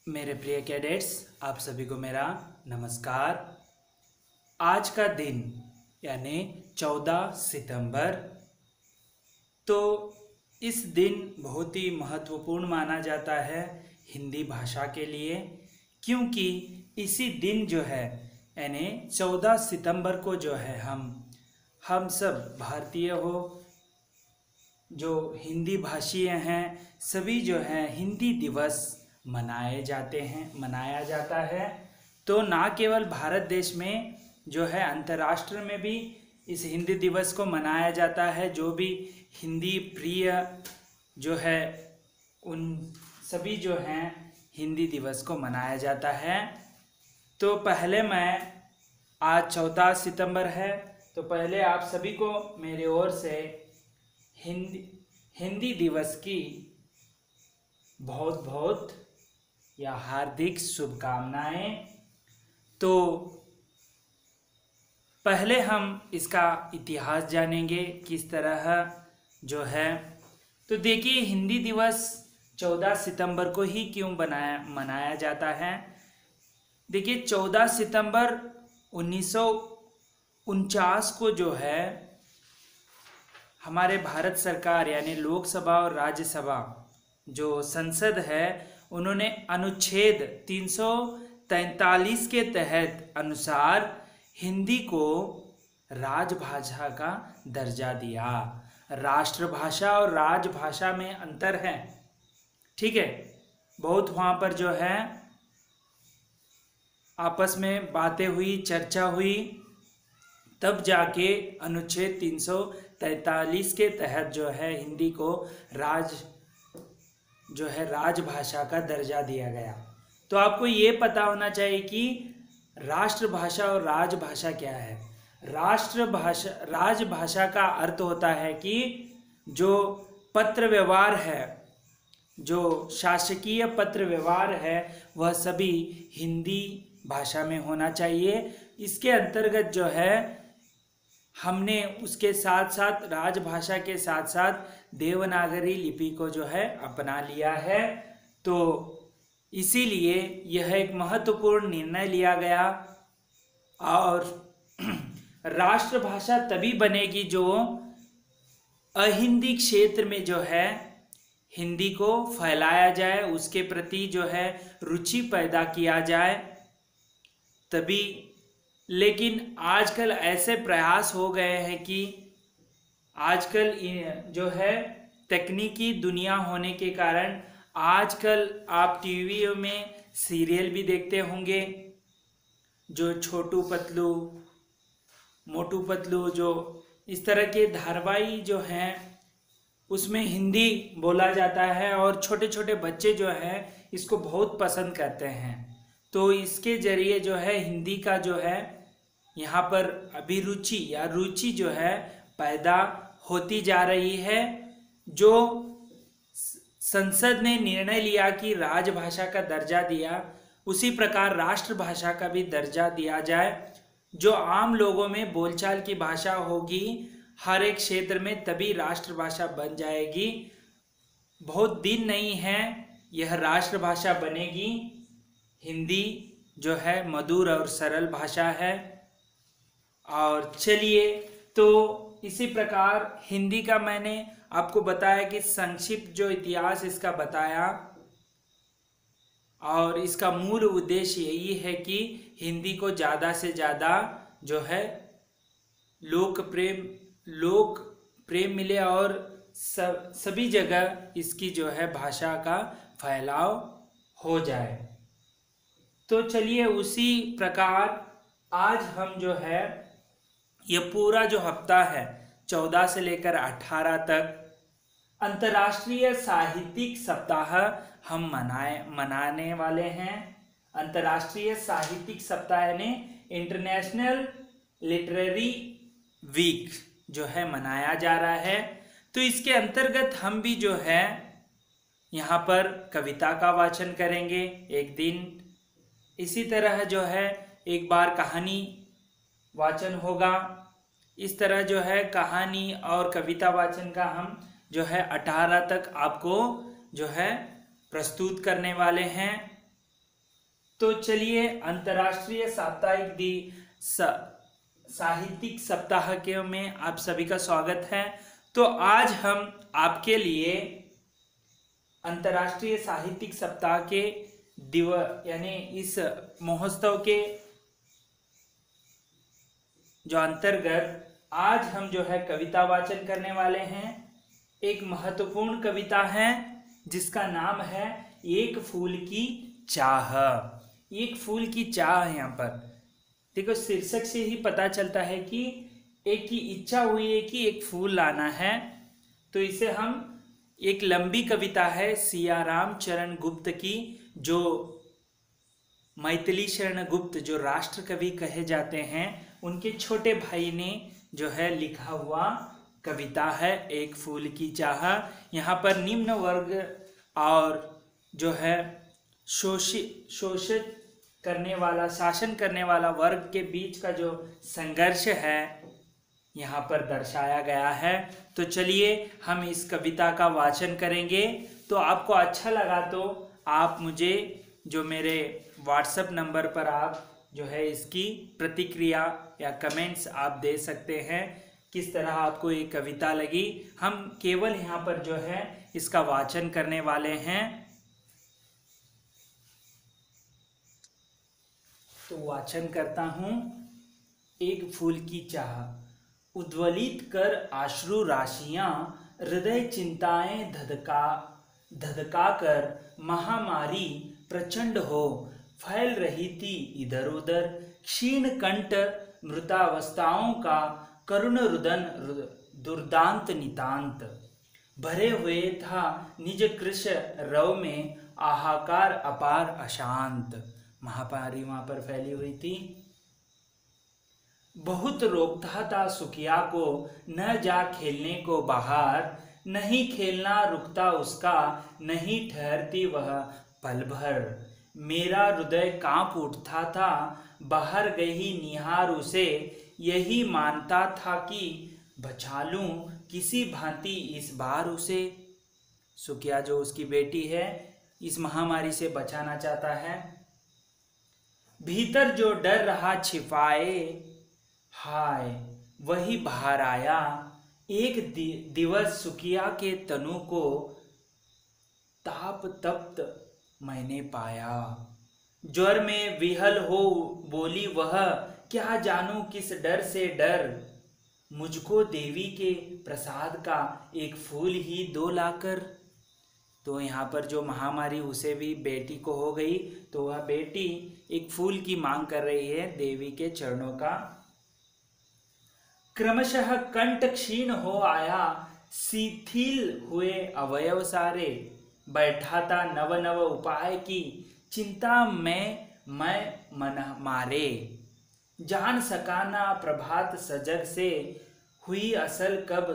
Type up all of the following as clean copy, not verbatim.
मेरे प्रिय कैडेट्स, आप सभी को मेरा नमस्कार। आज का दिन यानी 14 सितंबर, तो इस दिन बहुत ही महत्वपूर्ण माना जाता है हिंदी भाषा के लिए, क्योंकि इसी दिन जो है यानी 14 सितंबर को जो है हम सब भारतीय हो, जो हिंदी भाषीय हैं, सभी जो है हिंदी दिवस मनाया जाता है। तो ना केवल भारत देश में जो है अंतर्राष्ट्र में भी इस हिंदी दिवस को मनाया जाता है। जो भी हिंदी प्रिय जो है उन सभी जो हैं हिंदी दिवस को मनाया जाता है। तो पहले आज 14 सितंबर है, तो पहले आप सभी को मेरे ओर से हिंदी दिवस की बहुत बहुत या हार्दिक शुभकामनाएं। तो पहले हम इसका इतिहास जानेंगे किस तरह जो है। तो देखिए, हिंदी दिवस 14 सितंबर को ही क्यों मनाया जाता है। देखिए, 14 सितंबर 1949 को जो है हमारे भारत सरकार यानी लोकसभा और राज्यसभा जो संसद है, उन्होंने अनुच्छेद 343 के तहत अनुसार हिंदी को राजभाषा का दर्जा दिया। राष्ट्रभाषा और राजभाषा में अंतर है, ठीक है। बहुत वहाँ पर जो है आपस में बातें हुई, चर्चा हुई, तब जाके अनुच्छेद 343 के तहत जो है हिंदी को राजभाषा का दर्जा दिया गया। तो आपको ये पता होना चाहिए कि राष्ट्रभाषा और राजभाषा क्या है। राजभाषा का अर्थ होता है कि जो पत्र व्यवहार है, जो शासकीय पत्र व्यवहार है, वह सभी हिंदी भाषा में होना चाहिए। इसके अंतर्गत जो है हमने उसके साथ साथ राजभाषा के साथ साथ देवनागरी लिपि को जो है अपना लिया है। तो इसीलिए यह एक महत्वपूर्ण निर्णय लिया गया। और राष्ट्रभाषा तभी बनेगी जो अहिंदी क्षेत्र में जो है हिंदी को फैलाया जाए, उसके प्रति जो है रुचि पैदा किया जाए, तभी। लेकिन आजकल ऐसे प्रयास हो गए हैं कि आजकल जो है तकनीकी दुनिया होने के कारण आजकल आप टीवी में सीरियल भी देखते होंगे, जो छोटू पतलू, मोटू पतलू, जो इस तरह के धारावाहिक जो हैं उसमें हिंदी बोला जाता है और छोटे छोटे बच्चे जो हैं इसको बहुत पसंद करते हैं। तो इसके जरिए जो है हिंदी का जो है यहाँ पर अभिरुचि या रुचि जो है पैदा होती जा रही है। जो संसद ने निर्णय लिया कि राजभाषा का दर्जा दिया, उसी प्रकार राष्ट्रभाषा का भी दर्जा दिया जाए, जो आम लोगों में बोलचाल की भाषा होगी हर एक क्षेत्र में, तभी राष्ट्रभाषा बन जाएगी। बहुत दिन नहीं है यह राष्ट्रभाषा बनेगी। हिंदी जो है मधुर और सरल भाषा है। और चलिए, तो इसी प्रकार हिंदी का मैंने आपको बताया कि संक्षिप्त जो इतिहास इसका बताया, और इसका मूल उद्देश्य यही है कि हिंदी को ज़्यादा से ज़्यादा जो है लोक प्रेम मिले और सभी जगह इसकी जो है भाषा का फैलाव हो जाए। तो चलिए, उसी प्रकार आज हम जो है ये पूरा जो हफ्ता है 14 से लेकर 18 तक अंतर्राष्ट्रीय साहित्यिक सप्ताह हम मनाने वाले हैं। अंतर्राष्ट्रीय साहित्यिक सप्ताह यानी इंटरनेशनल लिटरेरी वीक जो है मनाया जा रहा है। तो इसके अंतर्गत हम भी जो है यहाँ पर कविता का वाचन करेंगे एक दिन। इसी तरह जो है एक बार कहानी वाचन होगा। इस तरह जो है कहानी और कविता वाचन का हम जो है 18 तक आपको जो है प्रस्तुत करने वाले हैं। तो चलिए अंतर्राष्ट्रीय साप्ताहिक साहित्यिक सप्ताह के में आप सभी का स्वागत है। तो आज हम आपके लिए अंतर्राष्ट्रीय साहित्यिक सप्ताह के यानी इस महोत्सव के जो अंतर्गत आज हम जो है कविता वाचन करने वाले हैं। एक महत्वपूर्ण कविता है जिसका नाम है एक फूल की चाह। एक फूल की चाह है। यहाँ पर देखो शीर्षक से ही पता चलता है कि एक की इच्छा हुई है कि एक फूल लाना है। तो इसे हम एक लंबी कविता है सियाराम चरण गुप्त की, जो मैथिली शरण गुप्त जो राष्ट्र कवि कहे जाते हैं उनके छोटे भाई ने जो है लिखा हुआ कविता है एक फूल की चाह। यहाँ पर निम्न वर्ग और जो है शोषित करने वाला शासन करने वाला वर्ग के बीच का जो संघर्ष है यहाँ पर दर्शाया गया है। तो चलिए हम इस कविता का वाचन करेंगे। तो आपको अच्छा लगा तो आप मुझे जो मेरे व्हाट्सएप नंबर पर आप जो है इसकी प्रतिक्रिया या कमेंट्स आप दे सकते हैं, किस तरह आपको ये कविता लगी। हम केवल यहाँ पर जो है इसका वाचन करने वाले हैं। तो वाचन करता हूँ। एक फूल की चाह। उद्वलित कर आश्रु राशियां, हृदय चिंताएं धधका कर महामारी प्रचंड हो फैल रही थी इधर उधर। क्षीण कंठ मृतावस्थाओं का करुण रुदन दुर्दांत नितांत। भरे हुए था निज कृश रव में आहाकार अपार अशांत। महामारी वहां पर फैली हुई थी। बहुत रोकता था सुखिया को न जा खेलने को बाहर। नहीं खेलना रुकता उसका, नहीं ठहरती वह पल भर। मेरा हृदय कांप उठता था बाहर गई निहार उसे। यही मानता था कि बचा लूं किसी भांति इस बार उसे। सुखिया जो उसकी बेटी है इस महामारी से बचाना चाहता है। भीतर जो डर रहा छिपाए, हाय वही बाहर आया। एक दिवस सुखिया के तनु को ताप तप्त मैंने पाया। ज्वर में विहल हो बोली वह, क्या जानूं किस डर से डर। मुझको देवी के प्रसाद का एक फूल ही दो लाकर। तो यहाँ पर जो महामारी उसे भी बेटी को हो गई, तो वह बेटी एक फूल की मांग कर रही है देवी के चरणों का। क्रमशः कंठ क्षीण हो आया, शिथिल हुए अवयव सारे। बैठा था नव नव उपाय की, चिंता में मैं मन मारे। जान सका ना प्रभात सजग से, हुई असल कब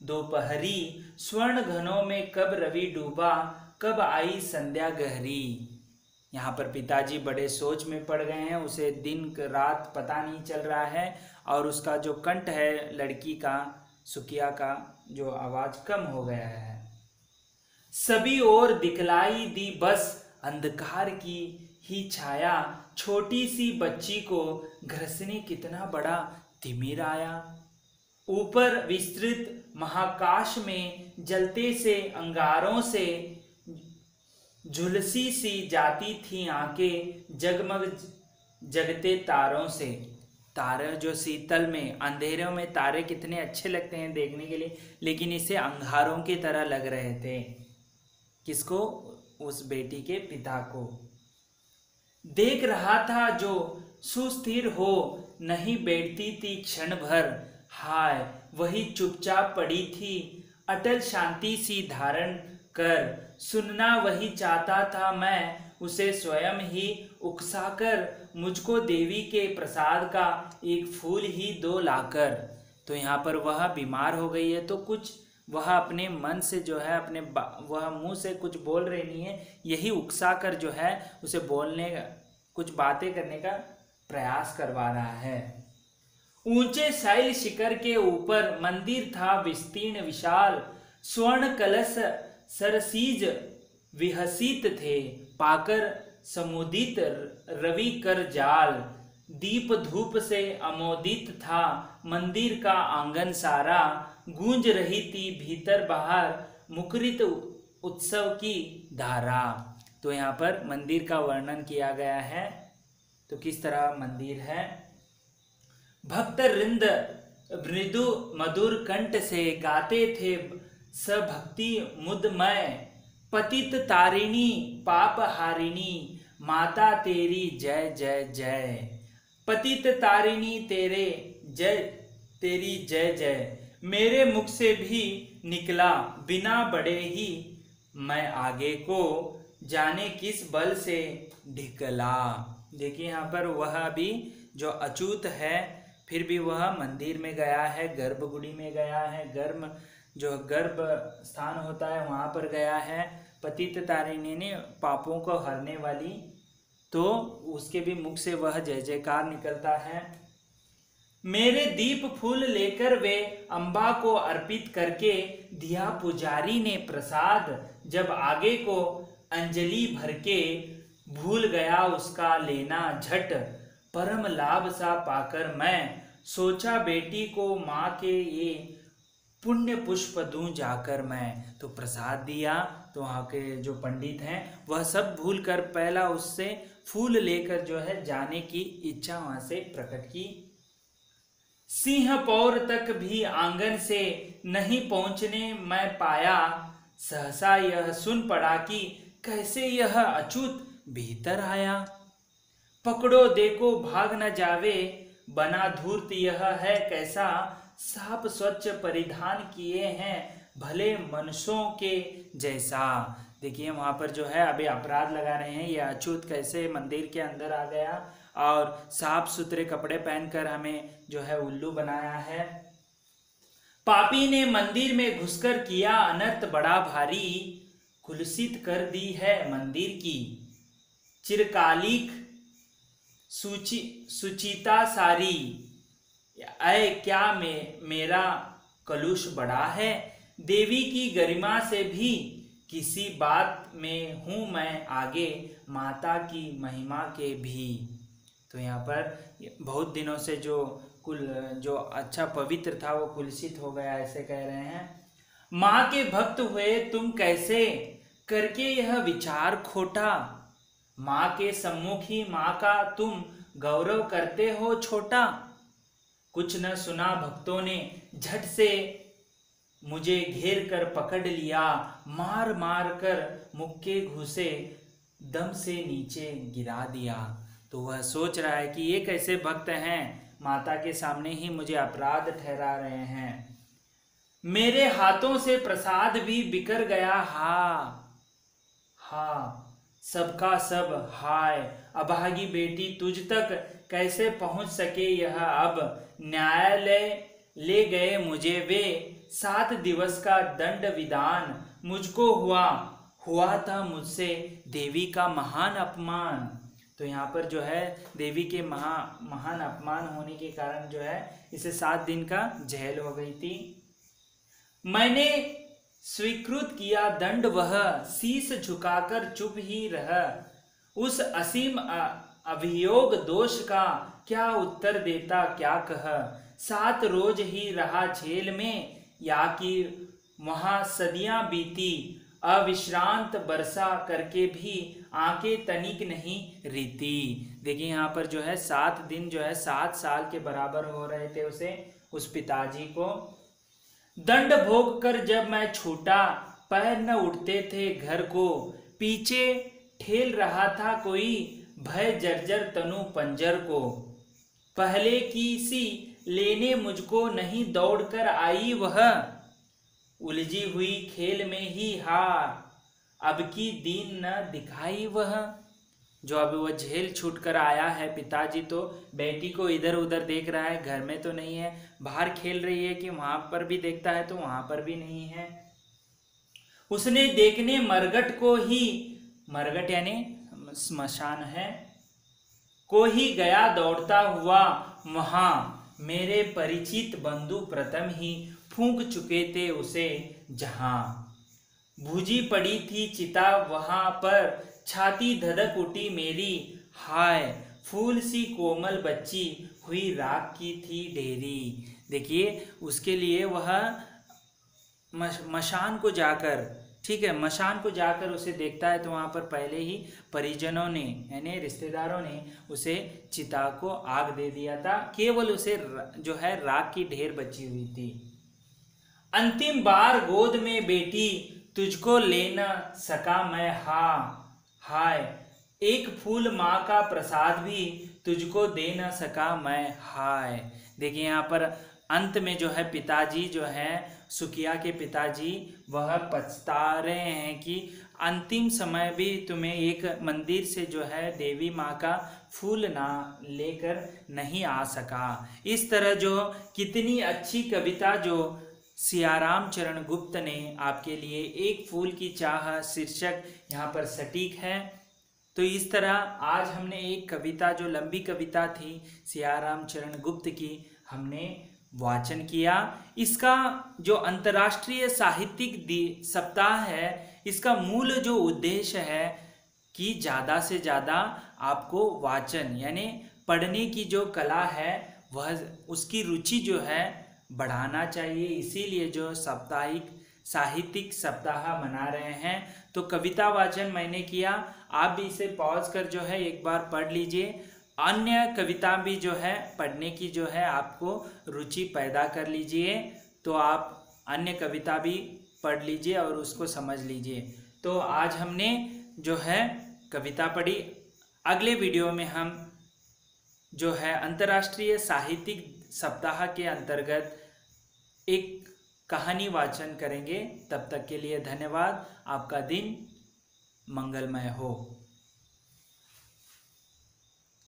दोपहरी। स्वर्ण घनों में कब रवि डूबा, कब आई संध्या गहरी। यहाँ पर पिताजी बड़े सोच में पड़ गए हैं। उसे दिन रात पता नहीं चल रहा है और उसका जो कंठ है लड़की का, सुखिया का, जो आवाज कम हो गया है। सभी ओर दिखलाई दी बस अंधकार की ही छाया। छोटी सी बच्ची को घसने कितना बड़ा तिमिर आया। ऊपर विस्तृत महाकाश में जलते से अंगारों से झुलसी सी जाती थी आंखें, जगमग जगते तारों से। तारे जो शीतल में अंधेरों में तारे कितने अच्छे लगते हैं देखने के लिए, लेकिन इसे अंगारों की तरह लग रहे थे। किसको? उस बेटी के पिता को। देख रहा था जो सुस्थिर हो नहीं बैठती थी क्षण भर। हाय वही चुपचाप पड़ी थी अटल शांति सी धारण कर। सुनना वही चाहता था मैं उसे स्वयं ही उकसाकर। मुझको देवी के प्रसाद का एक फूल ही दो लाकर। तो यहाँ पर वह बीमार हो गई है, तो कुछ वह अपने मन से जो है वह मुंह से कुछ बोल रही नहीं है, यही उकसाकर जो है उसे बोलने कुछ बातें करने का प्रयास करवा रहा है। ऊंचे शैल शिखर के ऊपर मंदिर था विस्तीर्ण विशाल। स्वर्ण कलश सरसीज विहसित थे, पाकर समुदित रवि कर जाल। दीप धूप से अमोदित था मंदिर का आंगन सारा, गूंज रही थी भीतर बाहर मुखरित उत्सव की धारा। तो यहाँ पर मंदिर का वर्णन किया गया है। तो किस तरह मंदिर है। भक्त वृंद मृदु मधुर कंठ से गाते थे सभक्ति मुदमय, पतित तारिणी पाप हारिणी माता तेरी जय जय जय। पतित तारिणी तेरी जय जय, मेरे मुख से भी निकला बिना बड़े ही, मैं आगे को जाने किस बल से ढिकला। देखिए यहाँ पर वह भी जो अछूत है, फिर भी वह मंदिर में गया है, गर्भगुड़ी में गया है, गर्भ स्थान होता है वहाँ पर गया है। पतित तारिणी ने पापों को हरने वाली, तो उसके भी मुख से वह जय जयकार निकलता है। मेरे दीप फूल लेकर वे अम्बा को अर्पित करके दिया पुजारी ने प्रसाद, जब आगे को अंजलि भर के भूल गया उसका लेना झट। परम लाभ सा पाकर मैं सोचा बेटी को माँ के ये पुण्य पुष्प दूं जाकर मैं। तो प्रसाद दिया, तो वहाँ के जो पंडित हैं वह सब भूल कर पहला उससे फूल लेकर जो है जाने की इच्छा वहां से प्रकट की। सिंह पौर तक भी आंगन से नहीं पहुंचने मैं पाया, सहसा यह सुन पड़ा कि कैसे यह अछूत भीतर आया। पकड़ो देखो भाग न जावे, बना धूर्त यह है कैसा, साप स्वच्छ परिधान किए हैं भले मनुष्यों के जैसा। देखिए वहां पर जो है अभी अपराध लगा रहे हैं, ये अछूत कैसे मंदिर के अंदर आ गया और साफ सुथरे कपड़े पहनकर हमें जो है उल्लू बनाया है। पापी ने मंदिर में घुसकर किया अनर्थ बड़ा भारी, कुलसित कर दी है मंदिर की चिरकालिक सुचिता सारी। ऐ क्या मेरा कलुष बड़ा है, देवी की गरिमा से भी किसी बात में हूँ मैं आगे, माता की महिमा के भी। तो यहाँ पर बहुत दिनों से जो अच्छा पवित्र था वो कुलसित हो गया, ऐसे कह रहे हैं। माँ के भक्त हुए तुम कैसे करके यह विचार खोटा, माँ के सम्मुख ही माँ का तुम गौरव करते हो छोटा। कुछ न सुना भक्तों ने झट से मुझे घेर कर पकड़ लिया, मार मार कर मुक्के घुसे दम से नीचे गिरा दिया। तो वह सोच रहा है कि ये कैसे भक्त हैं, माता के सामने ही मुझे अपराध ठहरा रहे हैं। मेरे हाथों से प्रसाद भी बिखर गया, हा सबका सब हाय। अभागी बेटी तुझ तक कैसे पहुंच सके यह अब, न्यायालय ले गए मुझे वे 7 दिवस का दंड विधान। मुझको हुआ था मुझसे देवी का महान अपमान। तो यहाँ पर जो है देवी के महान अपमान होने के कारण जो है इसे 7 दिन का जेल हो गई थी। मैंने स्वीकृत किया दंड वह, शीश झुकाकर चुप ही रह। उस असीम अभियोग दोष का क्या उत्तर देता क्या कह। 7 रोज ही रहा जेल में, या कि वहां सदियां बीती। अविश्रांत बरसा करके भी आंखें तनिक नहीं रीती। देखिए यहाँ पर जो है 7 दिन जो है 7 साल के बराबर हो रहे थे उस पिताजी को। दंड भोग कर जब मैं छूटा, पैर न उठते थे घर को। पीछे ठेल रहा था कोई, भय जर्जर तनु पंजर को। पहले की सी लेने मुझको नहीं दौड़कर आई वह, उलझी हुई खेल में ही हार अब की दीन न दिखाई वह। जो अभी वह जेल छूट कर आया है पिताजी, तो बेटी को इधर उधर देख रहा है, घर में तो नहीं है, बाहर खेल रही है कि वहां पर भी देखता है तो वहां पर भी नहीं है। उसने देखने मरघट को ही, मरघट यानी स्मशान है, को ही गया दौड़ता हुआ वहां। मेरे परिचित बंधु प्रथम ही फूंक चुके थे उसे जहां। भुजी पड़ी थी चिता वहां पर, छाती धधक उठी मेरी, हाय फूल सी कोमल बच्ची हुई राख की थी ढेरी। देखिए उसके लिए वह मशान को जाकर, ठीक है, मशान को जाकर उसे देखता है तो वहां पर पहले ही परिजनों ने यानी रिश्तेदारों ने उसे चिता को आग दे दिया था, केवल उसे जो है राख की ढेर बची हुई थी। अंतिम बार गोद में बेटी तुझको ले न सका मैं, हाय एक फूल माँ का प्रसाद भी तुझको दे न सका मैं, हाय। देखिए यहाँ पर अंत में जो है पिताजी जो है सुखिया के पिताजी वह पछता रहे हैं कि अंतिम समय भी तुम्हें एक मंदिर से जो है देवी माँ का फूल ना लेकर नहीं आ सका। इस तरह जो कितनी अच्छी कविता जो सियाराम चरण गुप्त ने आपके लिए, एक फूल की चाह शीर्षक यहाँ पर सटीक है। तो इस तरह आज हमने एक कविता जो लंबी कविता थी सियाराम चरण गुप्त की हमने वाचन किया। इसका जो अंतर्राष्ट्रीय साहित्यिक सप्ताह है, इसका मूल जो उद्देश्य है कि ज़्यादा से ज़्यादा आपको वाचन यानी पढ़ने की जो कला है वह उसकी रुचि जो है बढ़ाना चाहिए। इसीलिए जो साप्ताहिक साहित्यिक सप्ताह मना रहे हैं। तो कविता वाचन मैंने किया, आप भी इसे पॉज कर जो है एक बार पढ़ लीजिए। अन्य कविता भी जो है पढ़ने की जो है आपको रुचि पैदा कर लीजिए, तो आप अन्य कविता भी पढ़ लीजिए और उसको समझ लीजिए। तो आज हमने जो है कविता पढ़ी। अगले वीडियो में हम जो है अंतर्राष्ट्रीय साहित्यिक सप्ताह के अंतर्गत एक कहानी वाचन करेंगे। तब तक के लिए धन्यवाद। आपका दिन मंगलमय हो।